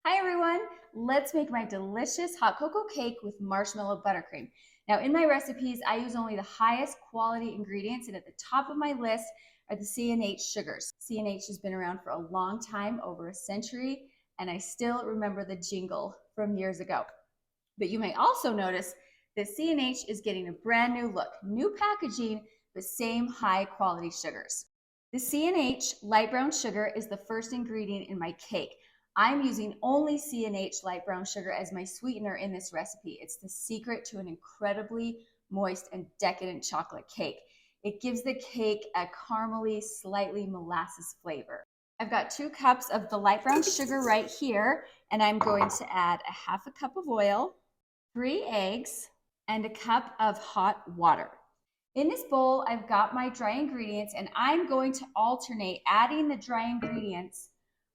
Hi everyone, let's make my delicious hot cocoa cake with marshmallow buttercream. Now in my recipes, I use only the highest quality ingredients, and at the top of my list are the C&H sugars. C&H has been around for a long time, over a century, and I still remember the jingle from years ago. But you may also notice that C&H is getting a brand new look, new packaging, but same high quality sugars. The C&H Light Brown Sugar is the first ingredient in my cake. I'm using only C&H Light Brown Sugar as my sweetener in this recipe. It's the secret to an incredibly moist and decadent chocolate cake. It gives the cake a caramely, slightly molasses flavor. I've got 2 cups of the light brown sugar right here, and I'm going to add a half a cup of oil, 3 eggs, and a cup of hot water. In this bowl, I've got my dry ingredients, and I'm going to alternate adding the dry ingredients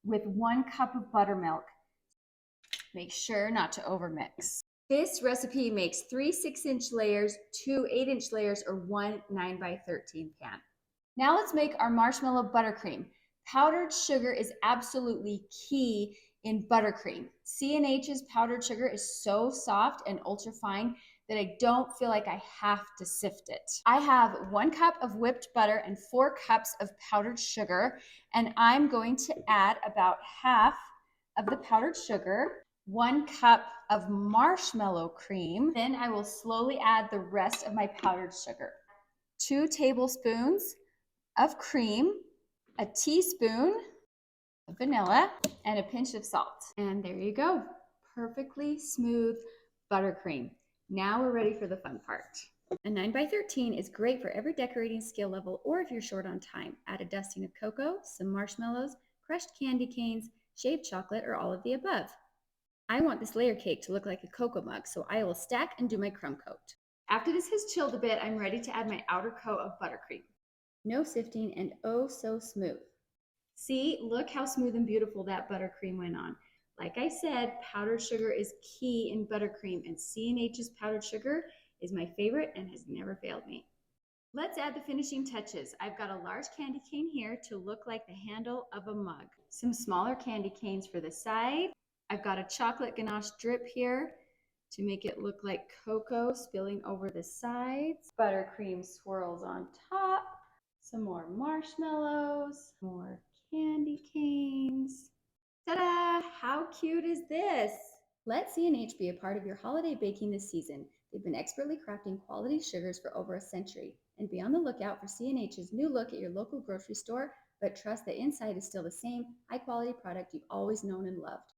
with 1 cup of buttermilk. Make sure not to overmix. This recipe makes 3 6-inch layers, 2 8-inch layers, or 1 9x13 pan. Now let's make our marshmallow buttercream. Powdered sugar is absolutely key in buttercream. C&H's powdered sugar is so soft and ultra fine that I don't feel like I have to sift it. I have 1 cup of whipped butter and 4 cups of powdered sugar, and I'm going to add about half of the powdered sugar, 1 cup of marshmallow cream. Then I will slowly add the rest of my powdered sugar. 2 tablespoons of cream, a teaspoon of vanilla, and a pinch of salt. And there you go, perfectly smooth buttercream. Now we're ready for the fun part. A 9x13 is great for every decorating skill level, or if you're short on time. Add a dusting of cocoa, some marshmallows, crushed candy canes, shaved chocolate, or all of the above. I want this layer cake to look like a cocoa mug, so I will stack and do my crumb coat. After this has chilled a bit, I'm ready to add my outer coat of buttercream. No sifting, and oh so smooth. See, look how smooth and beautiful that buttercream went on. Like I said, powdered sugar is key in buttercream, and C&H's powdered sugar is my favorite and has never failed me. Let's add the finishing touches. I've got a large candy cane here to look like the handle of a mug. Some smaller candy canes for the side. I've got a chocolate ganache drip here to make it look like cocoa spilling over the sides. Buttercream swirls on top. Some more marshmallows, more candy canes. Ta-da! How cute is this? Let C&H be a part of your holiday baking this season. They've been expertly crafting quality sugars for over a century. And be on the lookout for C&H's new look at your local grocery store, but trust the inside is still the same high-quality product you've always known and loved.